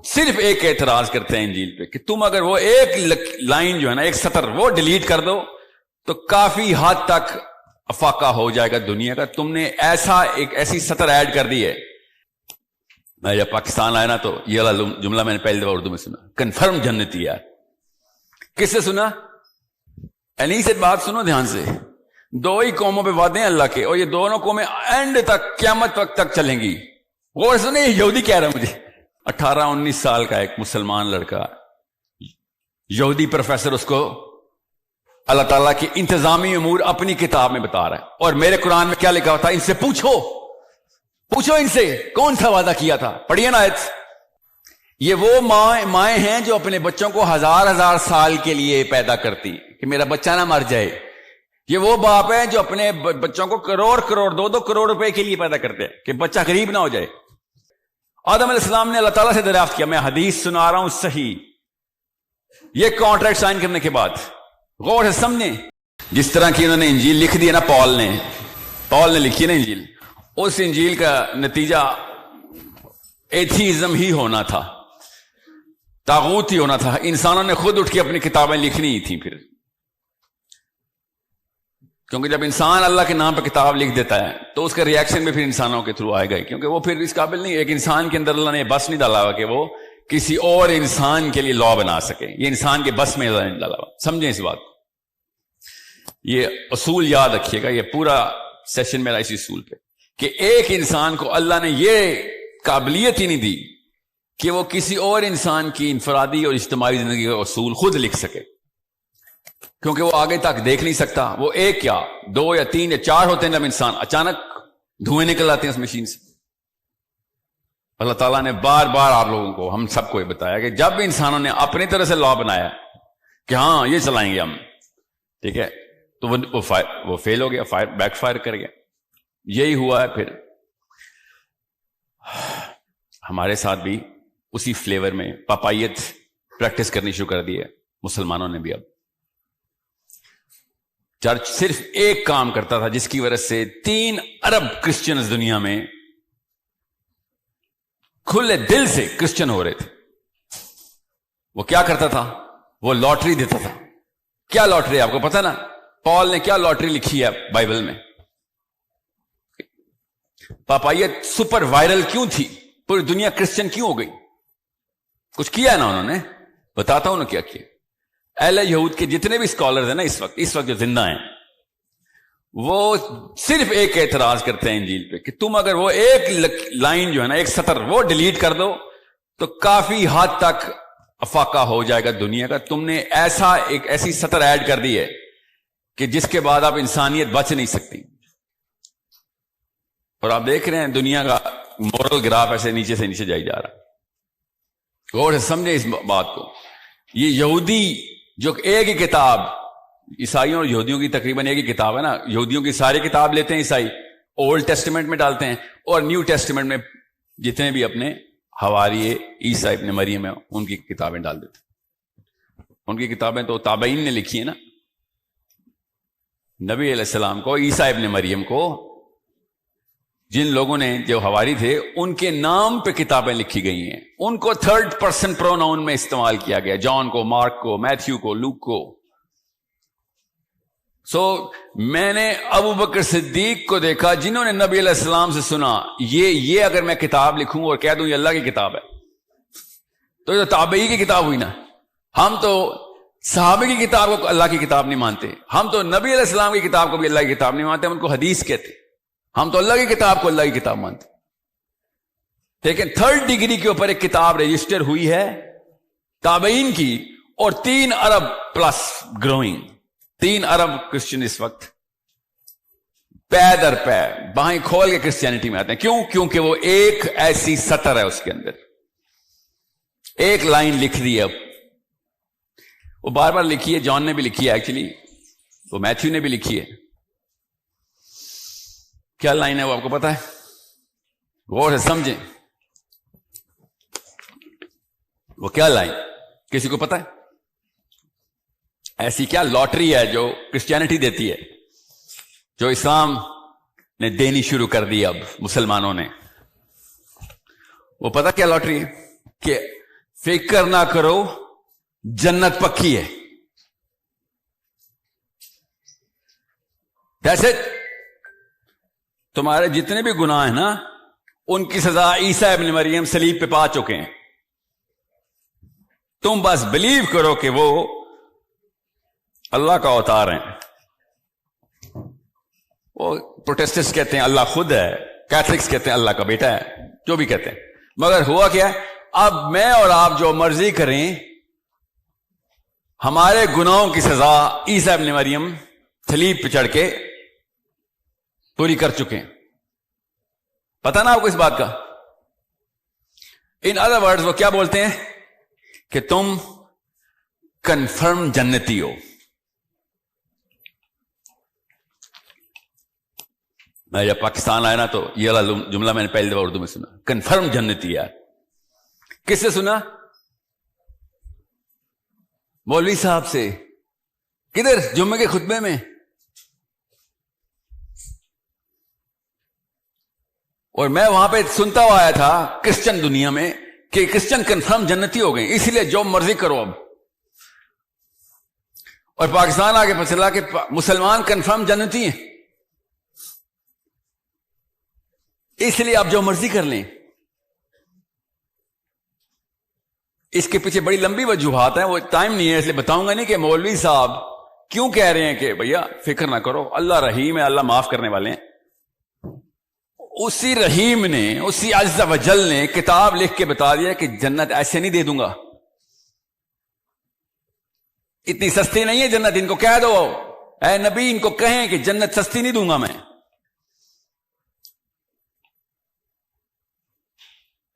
صرف ایک اعتراض کرتے ہیں انجیل پہ کہ تم اگر وہ ایک لائن جو ہے نا، ایک سطر وہ ڈیلیٹ کر دو تو کافی حد تک افاقہ ہو جائے گا دنیا کا. تم نے ایک ایسی سطر ایڈ کر دی ہے. میں جب پاکستان آیا نا تو یہ والا جملہ میں نے پہلی دفعہ اردو میں سنا، کنفرم جنتی ہے. کس سے سنا؟ انہی سے بات سنو دھیان سے. دو ہی قوموں پہ وعدے ہیں اللہ کے، اور یہ دونوں قومیں اینڈ تک، قیامت وقت تک چلیں گی. غور سے نہیں، یہودی کہہ رہا مجھے. 18-19 سال کا ایک مسلمان لڑکا، یہودی پروفیسر، اس کو اللہ تعالیٰ کی انتظامی امور اپنی کتاب میں بتا رہا ہے. اور میرے قرآن میں کیا لکھا ہوتا ہے؟ ان سے پوچھو ان سے کون سا وعدہ کیا تھا. پڑھیے نا آیت. یہ وہ مائیں ہیں جو اپنے بچوں کو ہزار سال کے لیے پیدا کرتی کہ میرا بچہ نہ مر جائے. یہ وہ باپ ہیں جو اپنے بچوں کو کروڑ 2 کروڑ روپے کے لیے پیدا کرتے ہیں کہ بچہ غریب نہ ہو جائے. آدم علیہ السلام نے اللہ تعالیٰ سے دریافت کیا. میں حدیث سنا رہا ہوں صحیح. یہ کانٹریکٹ سائن کرنے کے بعد غور سے سمجھیں. جس طرح کی انہوں نے انجیل لکھ دی ہے نا، پال نے لکھی نا انجیل، اس انجیل کا نتیجہ ایتھیزم ہی ہونا تھا، طاغوت ہی ہونا تھا. انسانوں نے خود اٹھ کے اپنی کتابیں لکھنی ہی تھیں پھر. کیونکہ جب انسان اللہ کے نام پہ کتاب لکھ دیتا ہے تو اس کا ریاکشن بھی پھر انسانوں کے تھرو آئے گا، کیونکہ وہ پھر اس قابل نہیں. ایک انسان کے اندر اللہ نے بس نہیں ڈالا ہوا کہ وہ کسی اور انسان کے لیے لا بنا سکے. یہ انسان کے بس میں اللہ نے ڈالا ہوا. سمجھیں اس بات کو. یہ اصول یاد رکھیے گا. یہ پورا سیشن میرا اسی اصول پہ کہ ایک انسان کو اللہ نے یہ قابلیت ہی نہیں دی کہ وہ کسی اور انسان کی انفرادی اور اجتماعی زندگی کا اصول خود لکھ سکے، کیونکہ وہ آگے تک دیکھ نہیں سکتا. وہ ایک یا 2 یا 3 یا 4 ہوتے ہیں. جب انسان اچانک دھوئیں نکل آتے ہیں اس مشین سے. اللہ تعالیٰ نے بار بار آپ لوگوں کو، ہم سب کو یہ بتایا کہ جب انسانوں نے اپنی طرح سے لا بنایا کہ ہاں یہ چلائیں گے ہم، ٹھیک ہے، تو وہ فیل ہو گیا، بیک فائر کر گیا. یہی ہوا ہے پھر ہمارے ساتھ بھی. اسی فلیور میں پاپائیت پریکٹس کرنی شروع کر دی ہے مسلمانوں نے بھی. اب چرچ صرف ایک کام کرتا تھا جس کی وجہ سے 3 ارب کرسچنز دنیا میں کھلے دل سے کرسچن ہو رہے تھے. وہ کیا کرتا تھا؟ وہ لاٹری دیتا تھا. کیا لاٹری؟ آپ کو پتا نا پال نے کیا لاٹری لکھی ہے بائبل میں؟ پاپائیت سپر وائرل کیوں تھی؟ پوری دنیا کرسچن کیوں ہو گئی؟ کچھ کیا نا انہوں نے. بتاتا ہوں نا کیا کیا. اہل یہود کے جتنے بھی اسکالرز ہیں نا اس وقت جو زندہ ہیں، وہ صرف ایک اعتراض کرتے ہیں انجیل پہ کہ تم اگر وہ ایک لائن جو ہے نا، ایک سطر وہ ڈیلیٹ کر دو تو کافی حد تک افاقہ ہو جائے گا دنیا کا. تم نے ایک ایسی سطر ایڈ کر دی ہے کہ جس کے بعد آپ انسانیت بچ نہیں سکتی. اور آپ دیکھ رہے ہیں دنیا کا مورل گراف ایسے نیچے سے نیچے جائی جا رہا ہے. غور سے سمجھیں اس بات کو. یہ یہودی جو ایک ہی کتاب، عیسائیوں اور یہودیوں کی تقریباً ایک ہی کتاب ہے نا. یہودیوں کی ساری کتاب لیتے ہیں عیسائی، اولڈ ٹیسٹمنٹ میں ڈالتے ہیں، اور نیو ٹیسٹمنٹ میں جتنے بھی اپنے حواری عیسیٰ ابن مریم ہیں ان کی کتابیں ڈال دیتے ہیں. ان کی کتابیں تو تابعین نے لکھی ہیں نا. نبی علیہ السلام کو، عیسیٰ ابن مریم کو، جن لوگوں نے جو حواری تھے ان کے نام پہ کتابیں لکھی گئی ہیں. ان کو 3rd پرسن پروناؤن میں استعمال کیا گیا. جان کو، مارک کو، میتھیو کو، لوک کو. میں نے ابو بکر صدیق کو دیکھا جنہوں نے نبی علیہ السلام سے سنا یہ اگر میں کتاب لکھوں اور کہہ دوں یہ اللہ کی کتاب ہے تو یہ تابعی کی کتاب ہوئی نا. ہم تو صحابہ کی کتاب کو اللہ کی کتاب نہیں مانتے. ہم تو نبی علیہ السلام کی کتاب کو بھی اللہ کی کتاب نہیں مانتے. ہم ان کو حدیث کہتے. ہم تو اللہ کی کتاب کو اللہ کی کتاب مانتے. لیکن 3rd ڈگری کے اوپر ایک کتاب رجسٹر ہوئی ہے تابعین کی، اور 3 ارب پلس گروئنگ. 3 ارب کرسچن اس وقت پے در پے باہیں کھول کے کرسچینٹی میں آتے ہیں. کیوں؟ کیونکہ وہ ایک ایسی سطر ہے، اس کے اندر ایک لائن لکھ دی ہے. وہ بار بار لکھی ہے. جان نے بھی لکھی ہے، ایکچولی وہ میتھیو نے بھی لکھی ہے. کیا لائن ہے وہ آپ کو پتا ہے؟ غور سے سمجھیں. وہ کیا لائن کسی کو پتا ہے؟ ایسی کیا لاٹری ہے جو کرسچینٹی دیتی ہے، جو اسلام نے دینی شروع کر دی اب مسلمانوں نے؟ وہ پتا کیا لاٹری ہے؟ کہ فکر نہ کرو جنت پکی ہے. جیسے تمہارے جتنے بھی گناہ ہیں نا ان کی سزا عیسیٰ ابن مریم صلیب پہ پا چکے ہیں. تم بس بلیو کرو کہ وہ اللہ کا اوتار ہیں. وہ پروٹیسٹنٹس کہتے ہیں اللہ خود ہے, کیتھولکس کہتے ہیں اللہ کا بیٹا ہے, جو بھی کہتے ہیں. مگر ہوا کیا ہے, اب میں اور آپ جو مرضی کریں, ہمارے گناہوں کی سزا عیسیٰ ابن مریم صلیب پہ چڑھ کے پوری کر چکے ہیں. پتہ نا آپ کو اس بات کا؟ ان ادر ورڈز وہ کیا بولتے ہیں کہ تم کنفرم جنتی ہو. میں جب پاکستان آیا نا تو یہ والا جملہ میں نے پہلی دفعہ اردو میں سنا, کنفرم جنتی. یار کس سے سنا؟ مولوی صاحب سے. کدھر؟ جمعے کے خطبے میں. اور میں وہاں پہ سنتا ہوا آیا تھا کرسچن دنیا میں کہ کرسچن کنفرم جنتی ہو گئے, اس لیے جو مرضی کرو اب. اور پاکستان آگے پتہ چلا کہ مسلمان کنفرم جنتی ہیں, اس لیے آپ جو مرضی کر لیں. اس کے پیچھے بڑی لمبی وجوہات ہیں, وہ ٹائم نہیں ہے اس لیے بتاؤں گا نہیں کہ مولوی صاحب کیوں کہہ رہے ہیں کہ بھیا فکر نہ کرو, اللہ رحیم ہے, اللہ معاف کرنے والے ہیں. اسی رحیم نے, اسی عز و جل نے کتاب لکھ کے بتا دیا کہ جنت ایسے نہیں دے دوں گا, اتنی سستی نہیں ہے جنت. ان کو کہہ دو اے نبی, ان کو کہیں کہ جنت سستی نہیں دوں گا میں.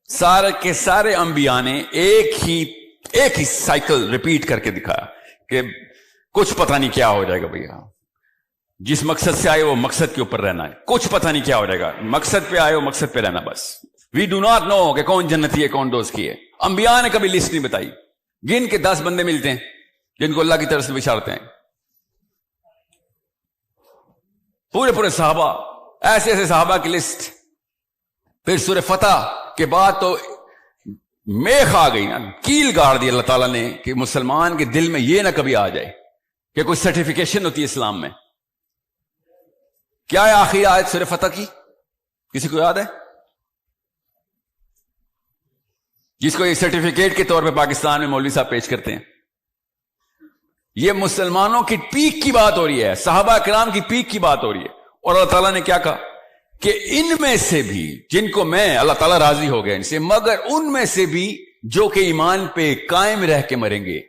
سارے کے سارے انبیاء نے ایک ہی سائیکل ریپیٹ کر کے دکھایا کہ کچھ پتہ نہیں کیا ہو جائے گا بھیا, جس مقصد سے آئے وہ مقصد کے اوپر رہنا ہے. کچھ پتہ نہیں کیا ہو جائے گا, مقصد پہ آئے وہ مقصد پہ رہنا بس. وی ڈو ناٹ نو کہ کون جنتی ہے کون دوست کی ہے. انبیاء نے کبھی لسٹ نہیں بتائی. گن کے 10 بندے ملتے ہیں جن کو اللہ کی طرف سے بشارتے ہیں. پورے صحابہ, ایسے صحابہ کی لسٹ. پھر سورہ فتح کے بعد تو میخ آ گئی نا, کیل گاڑ دی اللہ تعالیٰ نے کہ مسلمان کے دل میں یہ نہ کبھی آ جائے کہ کوئی سرٹیفیکیشن ہوتی ہے اسلام میں. کیا ہے آخری آیت سورہ فتح کی؟ کسی کو یاد ہے؟ جس کو یہ سرٹیفکیٹ کے طور پہ پاکستان میں مولوی صاحب پیش کرتے ہیں. یہ مسلمانوں کی پیک کی بات ہو رہی ہے, صحابہ کرام کی پیک کی بات ہو رہی ہے. اور اللہ تعالیٰ نے کیا کہا کہ ان میں سے بھی جن کو میں, اللہ تعالیٰ راضی ہو گیا ان سے, مگر ان میں سے بھی جو کہ ایمان پہ قائم رہ کے مریں گے,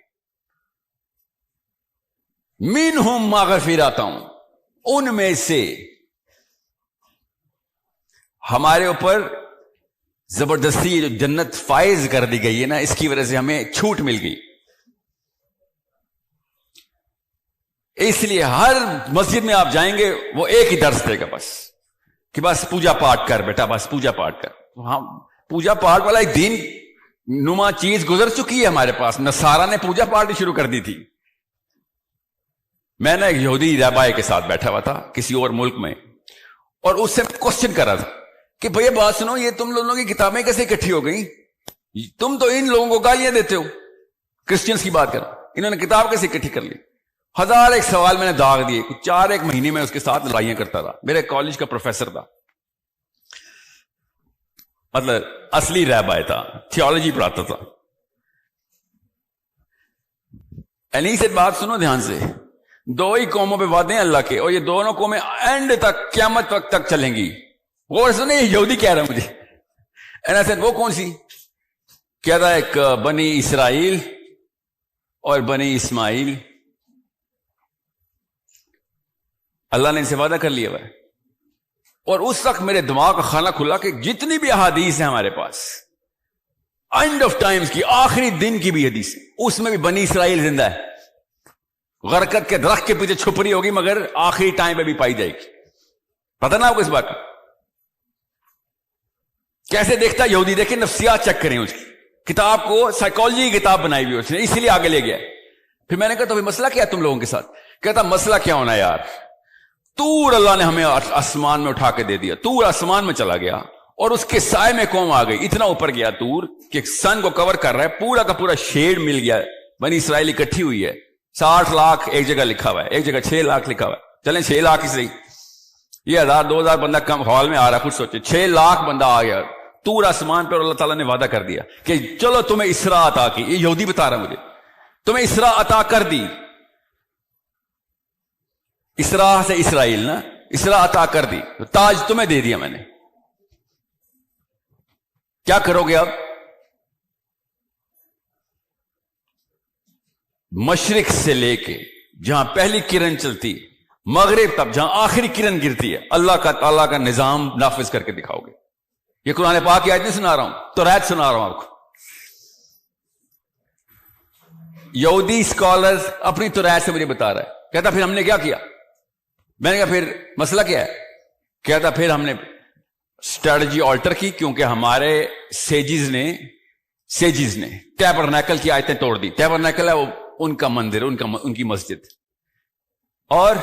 منہم مغفرۃ, ان میں سے ہمارے اوپر زبردستی جو جنت فائز کر دی گئی ہے نا, اس کی وجہ سے ہمیں چھوٹ مل گئی. اس لیے ہر مسجد میں آپ جائیں گے وہ ایک ہی درس دے گا بس کہ بس پوجا پاٹ کر بیٹا, بس پوجا پاٹ کر. ہاں, پوجا پاٹ والا ایک دین نما چیز گزر چکی ہے ہمارے پاس. نصارہ نے پوجا پاٹ شروع کر دی تھی. میں نے ایک یہودی رہبائے کے ساتھ بیٹھا ہوا تھا کسی اور ملک میں, اور اس سے کوشچن کر رہا تھا کہ بھیا بات سنو, یہ تم لوگوں کی کتابیں کیسے اکٹھی ہو گئی؟ تم تو ان لوگوں کو گالیاں دیتے ہو, کرسچنس کی بات کر, انہوں نے کتاب کیسے اکٹھی کر لی؟ 1000 سوال میں نے داغ دیے. 4 مہینے میں اس کے ساتھ لڑائیاں کرتا رہا. میرے کالج کا پروفیسر تھا, مطلب اصلی رہبائے تھا, تھیولوجی پڑھاتا تھا. انہی سے بات سنو دھیان سے, 2 ہی قوموں پہ وعدے ہیں اللہ کے, اور یہ دونوں قومیں اینڈ تک, قیامت وقت تک چلیں گی. غور سے نہیں, یہودی کہہ رہا مجھے. ایسے وہ کون سی کہہ رہا ہے؟ ایک بنی اسرائیل اور بنی اسماعیل. اللہ نے ان سے وعدہ کر لیا ہوا ہے. اور اس وقت میرے دماغ کا خانہ کھلا کہ جتنی بھی احادیث ہیں ہمارے پاس, اینڈ آف ٹائمز کی, آخری دن کی بھی حدیث, اس میں بھی بنی اسرائیل زندہ ہے. غرقت کے درخت کے پیچھے چھپ رہی ہوگی مگر آخری ٹائم پہ بھی پائی جائے گی. پتہ نا آپ کو اس بات کا؟ کیسے دیکھتا یہودی, دیکھیں نفسیات چیک کریں اس کی کتاب کو, سائیکالوجی کی کتاب بنائی ہوئی اس نے, اسی لیے آگے لے گیا. پھر میں نے کہا تو مسئلہ کیا تم لوگوں کے ساتھ؟ کہتا مسئلہ کیا ہونا یار, طور اللہ نے ہمیں آسمان میں اٹھا کے دے دیا, طور آسمان میں چلا گیا, اور اس کے سائے میں قوم آ گئی. اتنا اوپر گیا طور کہ سن کو کور کر رہا ہے, پورا کا پورا شیڈ مل گیا. بنی اسرائیل اکٹھی ہوئی ہے, 60 لاکھ ایک جگہ لکھا ہوا ہے, ایک جگہ 6 لاکھ لکھا ہوا ہے. چلیں 6 لاکھ ہی صحیح, یہ 1000-2000 بندہ کم ہال میں آ رہا ہے. خود سوچے 6 لاکھ بندہ آ گیا طور آسمان پہ, اور اللہ تعالیٰ نے وعدہ کر دیا کہ چلو تمہیں اسراء عطا کی. یہ یہودی بتا رہا مجھے, تمہیں اسراء عطا کر دی. اسراء سے اسرائیل نا, اسراء عطا کر دی, تاج تمہیں دے دیا میں نے. کیا کرو گے اب؟ مشرق سے لے کے جہاں پہلی کرن چلتی, مغرب تک جہاں آخری کرن گرتی ہے, اللہ کا تعالیٰ کا نظام نافذ کر کے دکھاؤ گے. یہ قرآن پاک کی آیت نہیں سنا رہا ہوں, توریت سنا رہا ہوں آپ کو. یہودی اسکالر اپنی توریت سے مجھے بتا رہا ہے, کہتا پھر ہم نے کیا کیا؟ میں نے کہا پھر مسئلہ کیا ہے؟ کہتا پھر ہم نے اسٹریٹجی آلٹر کی, کیونکہ ہمارے سیجز نے ٹیبرنیکل کی آیتیں توڑ دی. ٹیبرنیکل ہے وہ ان کا مندر, ان کی مسجد. اور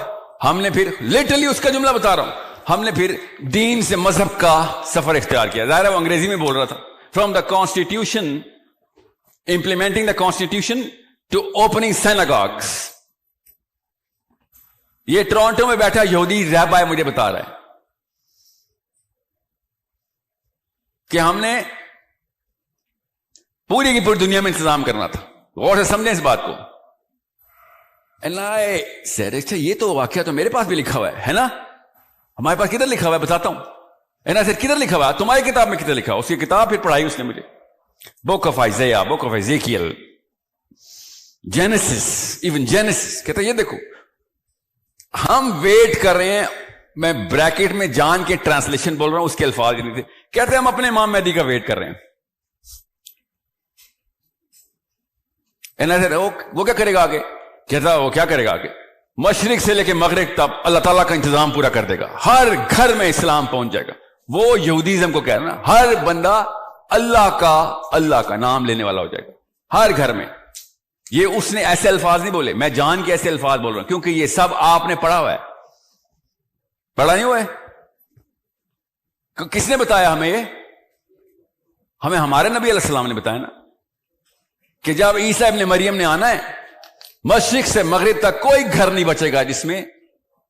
ہم نے پھر لٹرلی اس کا جملہ بتا رہا ہوں, ہم نے پھر دین سے مذہب کا سفر اختیار کیا. ظاہر ہے وہ انگریزی میں بول رہا تھا. From the constitution, implementing the constitution to opening synagogues. یہ ٹورانٹو میں بیٹھا یہودی رہبر مجھے بتا رہا ہے کہ ہم نے پوری کی پوری دنیا میں انتظام کرنا تھا. غور سے سمجھیں اس بات کو. اچھا یہ تو واقعہ تو میرے پاس بھی لکھا ہوا ہے نا, ہمارے پاس کدھر لکھا ہوا ہے بتاتا ہوں. کدھر لکھا ہوا ہے تمہاری کتاب میں؟ کدھر لکھا ہوا؟ اس کی کتاب پھر پڑھائی اس نے مجھے, book of Isaiah, book of Ezekiel, Genesis, even Genesis. کہتا یہ دیکھو ہم ویٹ کر رہے ہیں, میں بریکٹ میں جان کے ٹرانسلیشن بول رہا ہوں, اس کے الفاظ نہیں تھے. کہتے ہم اپنے امام مہدی کا ویٹ کر رہے ہیں. وہ کیا کرے گا آگے؟ کہتا وہ کیا کرے گا آگے؟ مشرق سے لے کے مغرب تک اللہ تعالیٰ کا انتظام پورا کر دے گا, ہر گھر میں اسلام پہنچ جائے گا. وہ یہودیزم کو کہہ رہا نا, ہر بندہ اللہ کا نام لینے والا ہو جائے گا ہر گھر میں. یہ اس نے ایسے الفاظ نہیں بولے, میں جان کے ایسے الفاظ بول رہا ہوں, کیونکہ یہ سب آپ نے پڑھا ہوا ہے. پڑھا نہیں ہوا ہے؟ کس نے بتایا ہمیں یہ؟ ہمیں ہمارے نبی علیہ السلام نے بتایا نا, کہ جب عیسیٰ ابن مریم نے آنا ہے, مشرق سے مغرب تک کوئی گھر نہیں بچے گا جس میں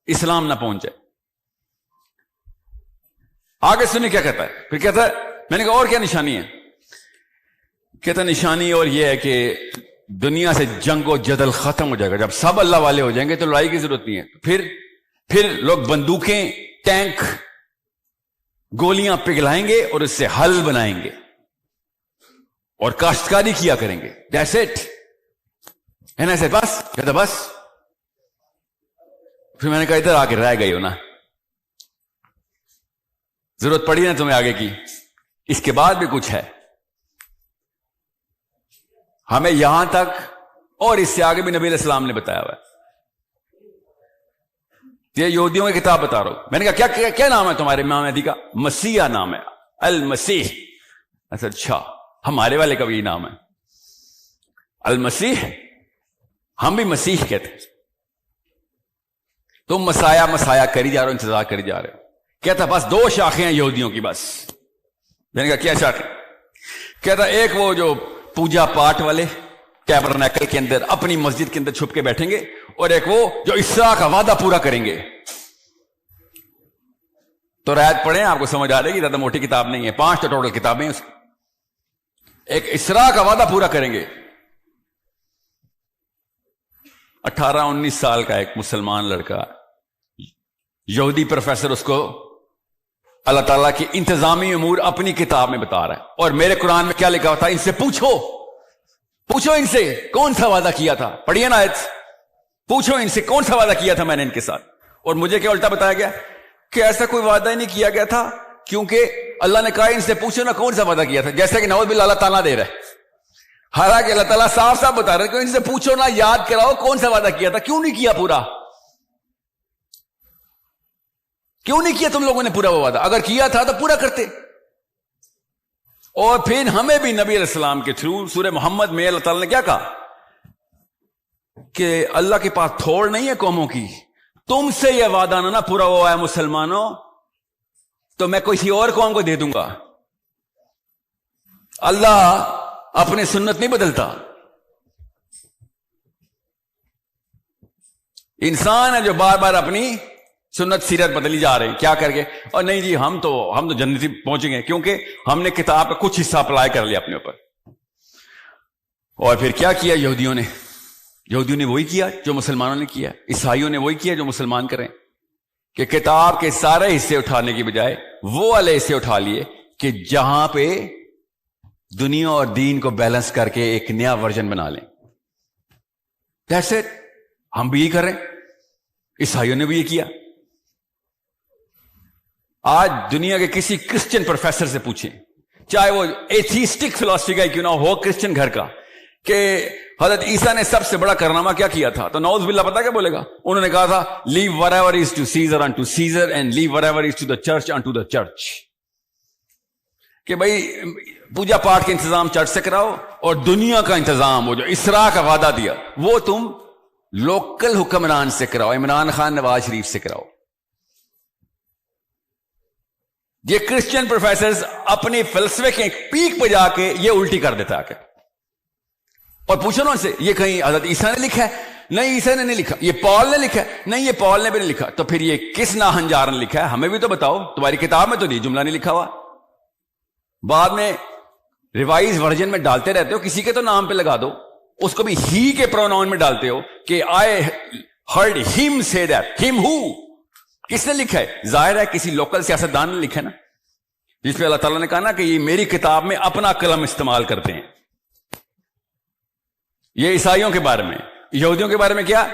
اسلام نہ پہنچ جائے. آگے سنیں کیا کہتا ہے. پھر کہتا ہے, میں نے کہا اور کیا نشانی ہے؟ کہتا نشانی اور یہ ہے کہ دنیا سے جنگ و جدل ختم ہو جائے گا. جب سب اللہ والے ہو جائیں گے تو لڑائی کی ضرورت نہیں ہے. پھر لوگ بندوقیں, ٹینک, گولیاں پگھلائیں گے اور اس سے حل بنائیں گے اور کاشتکاری کیا کریں گے. That's it. ہے نا ایسے؟ بس کہتا بس. پھر میں نے کہا ادھر آ کے رہ گئی ہو نا, ضرورت پڑی نا تمہیں آگے کی. اس کے بعد بھی کچھ ہے ہمیں یہاں تک, اور اس سے آگے بھی نبی علیہ السلام نے بتایا ہوا ہے. یہ یہودیوں کی کتاب بتا رہا ہوں. میں نے کہا کیا نام ہے تمہارے امام مہدی کا؟ مسیح نام ہے, المسیح. اچھا, ہمارے والے کا بھی نام ہے المسیح, ہم بھی مسیح کہتے ہیں. تم مسایا کری جا رہے ہو, انتظار کری جا رہے ہو. کہتا بس 2 شاخیں ہیں یہودیوں کی بس. میں نے کہا کیا شاخیں؟ کہتا ایک وہ جو پوجا پاٹ والے ٹیبرنیکل کے اندر اپنی مسجد کے اندر چھپ کے بیٹھیں گے, اور ایک وہ جو اسراء کا وعدہ پورا کریں گے. تو رعایت پڑھیں, آپ کو سمجھ آ رہے گی, زیادہ موٹی کتاب نہیں ہے, 5 تو ٹوٹل کتابیں اس کی. ایک اسراء کا وعدہ پورا کریں گے. 18-19 سال کا ایک مسلمان لڑکا, یہودی پروفیسر, اس کو اللہ تعالیٰ کی انتظامی امور اپنی کتاب میں بتا رہا ہے. اور میرے قرآن میں کیا لکھا ہوا تھا؟ ان سے پوچھو ان سے کون سا وعدہ کیا تھا. پڑھیے نا آیت, پوچھو ان سے کون سا وعدہ کیا تھا میں نے ان کے ساتھ. اور مجھے کیا الٹا بتایا گیا کہ ایسا کوئی وعدہ ہی نہیں کیا گیا تھا, کیونکہ اللہ نے کہا ان سے پوچھو نا کون سا وعدہ کیا تھا. جیسا کہ نعوذ باللہ اللہ تعالیٰ دے رہا ہے, حالانکہ اللہ تعالیٰ صاف صاف بتا رہا ہے کہ ان سے پوچھو نا, یاد کراؤ کون سا وعدہ کیا تھا. کیوں نہیں کیا پورا؟ کیوں نہیں کیا تم لوگوں نے پورا وہ وعدہ؟ اگر کیا تھا تو پورا کرتے. اور پھر ہمیں بھی نبی علیہ السلام کے تھرو سورہ محمد میں اللہ تعالیٰ نے کیا کہا کہ اللہ کے پاس تھوڑ نہیں ہے قوموں کی, تم سے یہ وعدہ نہ پورا ہوا ہے مسلمانوں تو میں کسی اور قوم کو دے دوں گا. اللہ اپنی سنت نہیں بدلتا. انسان ہے جو بار بار اپنی سنت سیرت بدلی جا رہے ہیں. کیا کر کے؟ اور نہیں جی ہم تو جنتی پہنچیں گے کیونکہ ہم نے کتاب کا کچھ حصہ اپلائی کر لیا اپنے اوپر. اور پھر کیا کیا یہودیوں نے وہی کیا جو مسلمانوں نے کیا. عیسائیوں نے وہی کیا جو مسلمان کریں, کہ کتاب کے سارے حصے اٹھانے کی بجائے وہ والے حصے اٹھا لیے کہ جہاں پہ دنیا اور دین کو بیلنس کر کے ایک نیا ورژن بنا لیں. That's it. ہم بھی یہ کر رہے ہیں, عیسائیوں نے بھی یہ کیا. آج دنیا کے کسی کرسچن پروفیسر سے پوچھیں, چاہے وہ ایتھیسٹک فلسفی کا کیوں نہ ہو, کرسچن گھر کا, کہ حضرت عیسیٰ نے سب سے بڑا کارنامہ کیا کیا تھا, تو نعوذ باللہ پتہ کیا بولے گا؟ انہوں نے کہا تھا لیو whatever is to Caesar unto Caesar and leave whatever is to the church unto the church. کہ بھئی پوجا پاٹ کے انتظام چرچ سے کراؤ, اور دنیا کا انتظام وہ جو اسراء کا وعدہ دیا وہ تم لوکل حکمران سے کراؤ, عمران خان, نواز شریف سے کراؤ. یہ کرسچن پروفیسرز اپنے فلسفے کے پیک پہ جا کے یہ الٹی کر دیتا ہے. اور پوچھو نا ان سے, یہ کہیں حضرت عیسیٰ نے لکھا ہے؟ نہیں عیسیٰ نے نہیں لکھا. یہ پال نے لکھا ہے؟ نہیں یہ پال نے بھی نہیں لکھا. تو پھر یہ کس ناہنجار نے لکھا ہے؟ ہمیں بھی تو بتاؤ, تمہاری کتاب میں تو یہ جملہ نہیں لکھا ہوا. بعد میں ریوائز ورژن میں ڈالتے رہتے ہو, کسی کے تو نام پہ لگا دو, اس کو بھی ہی کے پروناؤن میں ڈالتے ہو کہ آئی ہرڈ ہم سے دیٹ. ہم ہو کس نے لکھا ہے؟ ظاہر ہے کسی لوکل سیاستدان نے لکھا ہے نا, جس پہ اللہ تعالیٰ نے کہا نا کہ یہ میری کتاب میں اپنا قلم استعمال کرتے ہیں. یہ عیسائیوں کے بارے میں. یہودیوں کے بارے میں کیا؟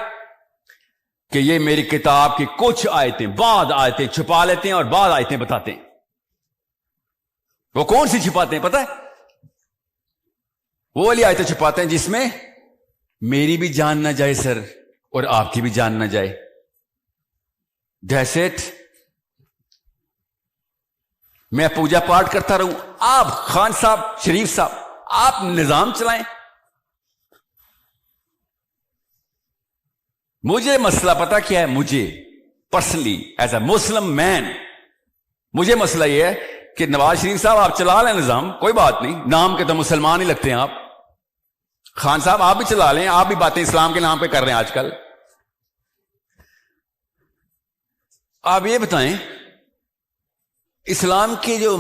کہ یہ میری کتاب کی کچھ آیتیں, بعض آیتیں چھپا لیتے ہیں اور بعض آیتیں بتاتے ہیں. وہ کون سی چھپاتے ہیں پتہ ہے؟ وہ والی آیتیں چھپاتے ہیں جس میں میری بھی جان نہ جائے سر, اور آپ کی بھی جان نہ جائے. That's it. میں پوجا پاٹ کرتا رہوں, آپ خان صاحب, شریف صاحب, آپ نظام چلائیں. مجھے مسئلہ پتا کیا ہے؟ مجھے پرسنلی ایز اے مسلم مین مجھے مسئلہ یہ ہے کہ نواز شریف صاحب آپ چلا لیں نظام, کوئی بات نہیں, نام کے تو مسلمان ہی لگتے ہیں آپ. خان صاحب آپ بھی چلا لیں, آپ بھی باتیں اسلام کے نام پہ کر رہے ہیں آج کل. آپ یہ بتائیں اسلام کے جو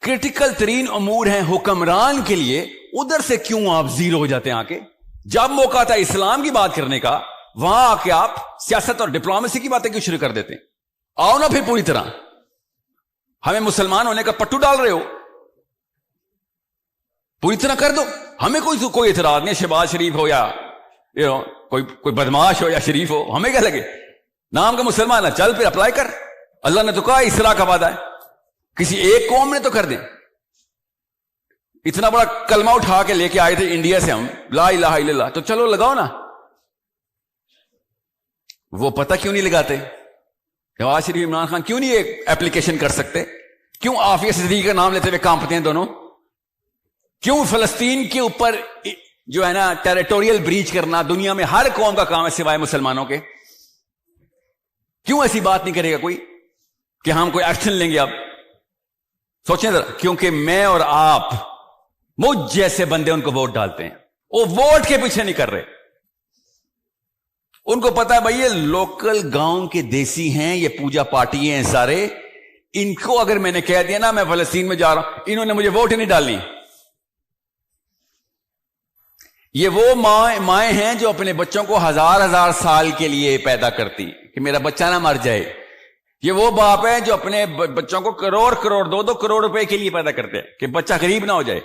کرٹیکل ترین امور ہیں حکمران کے لیے, ادھر سے کیوں آپ زیرو ہو جاتے ہیں آ کے؟ جب موقع تھا اسلام کی بات کرنے کا, وہاں آ کے آپ سیاست اور ڈپلومیسی کی باتیں کیوں شروع کر دیتے ہیں؟ آؤ نا پھر پوری طرح, ہمیں مسلمان ہونے کا پٹو ڈال رہے ہو, پوری طرح کر دو. ہمیں کوئی اعتراض نہیں, شہباز شریف ہو یا کوئی بدماش ہو یا شریف ہو, ہمیں کیا لگے, نام کا مسلمان ہے, چل پھر اپلائی کر. اللہ نے تو کہا اسراء کا وعدہ ہے, کسی ایک قوم نے تو کر دیں. اتنا بڑا کلمہ اٹھا کے لے کے آئے تھے انڈیا سے ہم, لا الہ الا اللہ, تو چلو لگاؤ نا. وہ پتہ کیوں نہیں لگاتے؟ نواز شریف, عمران خان کیوں نہیں ایک ایپلیکیشن کر سکتے؟ کیوں عافیہ صدیقی کا نام لیتے ہوئے کانپتے ہیں دونوں؟ کیوں فلسطین کے اوپر جو ہے نا ٹیریٹوریل بریچ کرنا دنیا میں ہر قوم کا کام ہے سوائے مسلمانوں کے؟ کیوں ایسی بات نہیں کرے گا کوئی کہ ہم کوئی ایکشن لیں گے؟ اب سوچیں ذرا, کیونکہ میں اور آپ مجھ جیسے بندے ان کو ووٹ ڈالتے ہیں, وہ ووٹ کے پیچھے نہیں کر رہے. ان کو پتا ہے بھائی یہ لوکل گاؤں کے دیسی ہیں, یہ پوجا پاٹی ہیں سارے, ان کو اگر میں نے کہہ دیا نا میں فلسطین میں جا رہا ہوں, انہوں نے مجھے ووٹ ہی نہیں ڈالنی. یہ وہ مائیں ہیں جو اپنے بچوں کو ہزار ہزار سال کے لیے پیدا کرتی کہ میرا بچہ نہ مر جائے. یہ وہ باپ ہیں جو اپنے بچوں کو کروڑ 2 کروڑ روپے کے لیے پیدا کرتے ہیں کہ بچہ غریب نہ ہو جائے.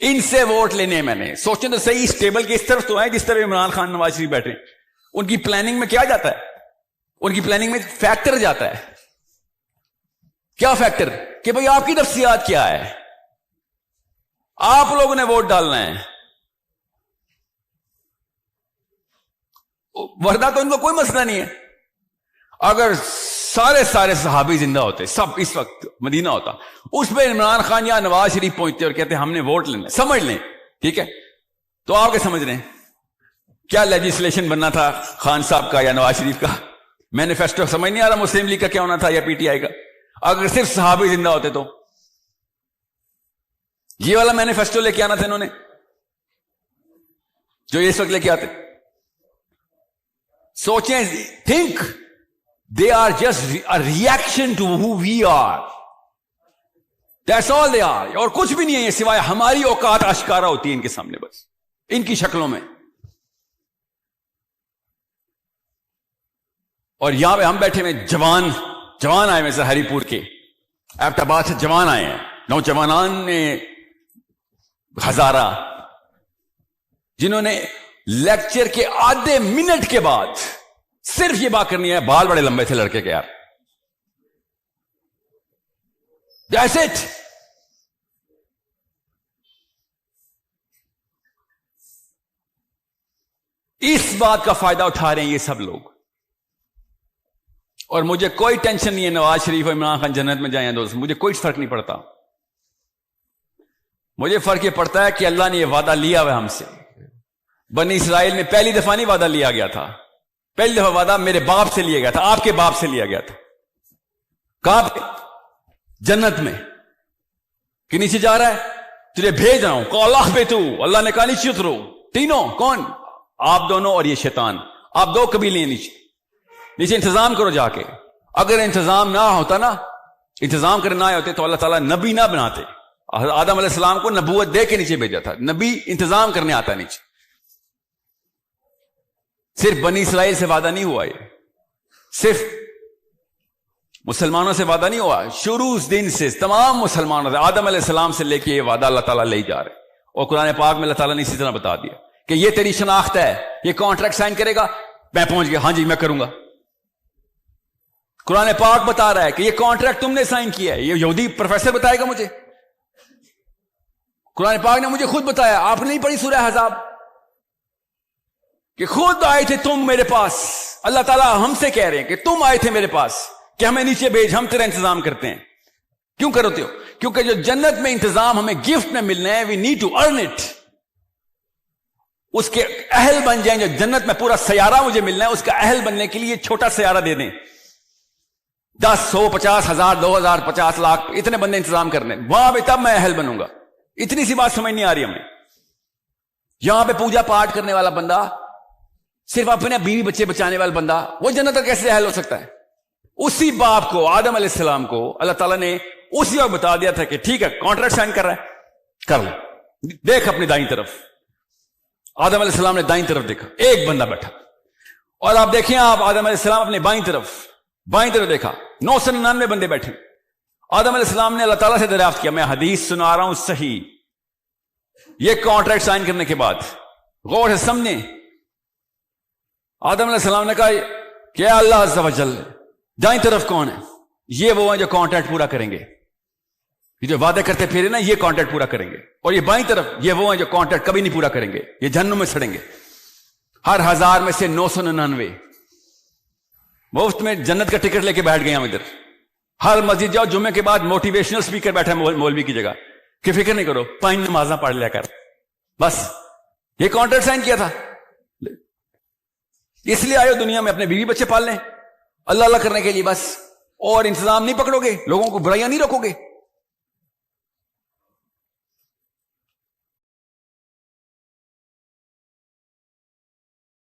ان سے ووٹ لینے ہیں میں نے. سوچیں تو صحیح, اس ٹیبل کے اس طرف تو ہیں جس طرح عمران خان, نواز شریف بیٹھے. ان کی پلاننگ میں کیا جاتا ہے؟ ان کی پلاننگ میں فیکٹر جاتا ہے. کیا فیکٹر؟ کہ بھئی آپ کی نفسیات کیا ہے, آپ لوگوں نے ووٹ ڈالنا ہے. ورنہ تو ان کو کوئی مسئلہ نہیں ہے. اگر سارے صحابی زندہ ہوتے, سب اس وقت مدینہ ہوتا, اس پہ عمران خان یا نواز شریف پہنچتے اور کہتے ہم نے ووٹ لینا, سمجھ لیں ٹھیک ہے, تو آپ کے سمجھ رہے ہیں کیا لیجسلیشن بننا تھا خان صاحب کا یا نواز شریف کا؟ مینیفیسٹو سمجھ نہیں آ رہا مسلم لیگ کا کیا ہونا تھا یا پی ٹی آئی کا. اگر صرف صحابی زندہ ہوتے تو یہ والا مینیفیسٹو لے کے آنا تھا انہوں نے جو اس وقت لے کے آتے. سوچیں, think they are just a reaction to who we are. That's all they are. اور کچھ بھی نہیں ہے یہ سوائے ہماری اوقات اشکارا ہوتی ہے ان کے سامنے, بس ان کی شکلوں میں. اور یہاں پہ ہم بیٹھے ہوئے جوان آئے ہوئے سے ہری پور کے ایبٹ آباد سے جوان آئے ہیں, نوجوانان نے ہزارہ, جنہوں نے لیکچر کے آدھے منٹ کے بعد صرف یہ بات کرنی ہے, بال بڑے لمبے تھے لڑکے کے یار, That's it. اس بات کا فائدہ اٹھا رہے ہیں یہ سب لوگ. اور مجھے کوئی ٹینشن نہیں ہے نواز شریف اور عمران خان جنت میں جائیں دوست, مجھے کوئی فرق نہیں پڑتا. مجھے فرق یہ پڑتا ہے کہ اللہ نے یہ وعدہ لیا ہوا ہم سے. بنی اسرائیل میں پہلی دفعہ نہیں وعدہ لیا گیا تھا, پہلی دفعہ وعدہ میرے باپ سے لیا گیا تھا, آپ کے باپ سے لیا گیا تھا. کہاں پہ؟ جنت میں. کہ نیچے جا رہا ہے, تجھے بھیج رہا ہوں, کہ اللہ پہ تو, اللہ نے کہا نیچے اترو. تینوں کون؟ آپ دونوں اور یہ شیطان, آپ دو قبیلے نیچے انتظام کرو جا کے. اگر انتظام نہ ہوتا نا, انتظام کرنے نہ آئے ہوتے تو اللہ تعالیٰ نبی نہ بناتے. آدم علیہ السلام کو نبوت دے کے نیچے بھیجا تھا, نبی انتظام کرنے آتا نیچے. صرف بنی اسرائیل سے وعدہ نہیں ہوا, یہ صرف مسلمانوں سے وعدہ نہیں ہوا, شروع دن سے تمام مسلمانوں سے, آدم علیہ السلام سے لے کے یہ وعدہ اللہ تعالیٰ لے جا رہے. اور قرآن پاک میں اللہ تعالیٰ نے اسی طرح بتا دیا کہ یہ تیری شناخت ہے, یہ کانٹریکٹ سائن کرے گا, میں پہنچ گیا, ہاں جی میں کروں گا. قرآن پاک بتا رہا ہے کہ یہ کانٹریکٹ تم نے سائن کیا ہے. یہ یہودی پروفیسر بتائے گا مجھے؟ قرآن پاک نے مجھے خود بتایا. آپ نے نہیں پڑھی سورہ احزاب کہ خود آئے تھے تم میرے پاس, اللہ تعالیٰ ہم سے کہہ رہے ہیں کہ تم آئے تھے میرے پاس کہ ہمیں نیچے بھیج, ہم تیرا انتظام کرتے ہیں. کیوں کرتے ہو؟ کیونکہ جو جنت میں انتظام ہمیں گفٹ میں ملنا ہے, we need to earn it. اس کے اہل بن جائیں. جو جنت میں پورا سیارہ مجھے ملنا ہے, اس کا اہل بننے کے لیے چھوٹا سیارہ دے دیں, 10 100 50 1000 2000 50 لاکھ اتنے بندے انتظام کرنے, وہاں پہ تب میں اہل بنوں گا. اتنی سی بات سمجھ نہیں آ رہی ہمیں. یہاں پہ پوجا پاٹ کرنے والا بندہ, صرف اپنے بیوی بچے بچانے والا بندہ, وہ جنت کا کیسے اہل ہو سکتا ہے؟ اسی باپ کو, آدم علیہ السلام کو, اللہ تعالیٰ نے اسی وقت بتا دیا تھا کہ ٹھیک ہے کانٹریکٹ سائن کر رہا ہے, کر لو, دیکھ اپنی دائیں طرف. آدم علیہ السلام نے دائیں طرف دیکھا, ایک بندہ بیٹھا. اور آپ دیکھیں, آپ آدم علیہ السلام اپنے بائیں طرف دیکھا, 999 بندے بیٹھے. آدم علیہ السلام نے اللہ تعالیٰ سے دریافت کیا, میں حدیث سنا رہا ہوں صحیح, یہ کانٹریکٹ سائن کرنے کے بعد غور سے سمجھیں. آدم علیہ السلام نے کہا کہ اللہ عز و جل, دائیں طرف کون ہے؟ یہ وہ ہیں جو کانٹریکٹ پورا کریں گے, یہ جو وعدے کرتے پھرے نا, یہ کانٹریکٹ پورا کریں گے. اور یہ بائیں طرف, یہ وہ ہیں جو کانٹریکٹ کبھی نہیں پورا کریں گے, یہ جہنم میں سڑیں گے. ہر 1000 میں سے 999 مفت میں جنت کا ٹکٹ لے کے بیٹھ گئے ہم ادھر. ہر مسجد جاؤ, جمعے کے بعد موٹیویشنل سپیکر بیٹھا ہے مولوی کی جگہ کہ فکر نہیں کرو, 5 نمازاں پڑھ لیا کر, بس. یہ کانٹریکٹ سائن کیا تھا. اس لیے آئے دنیا میں اپنے بیوی بچے پال لیں اللہ کرنے کے لیے بس, اور انتظام نہیں پکڑو گے, لوگوں کو برائیاں نہیں روکو گے.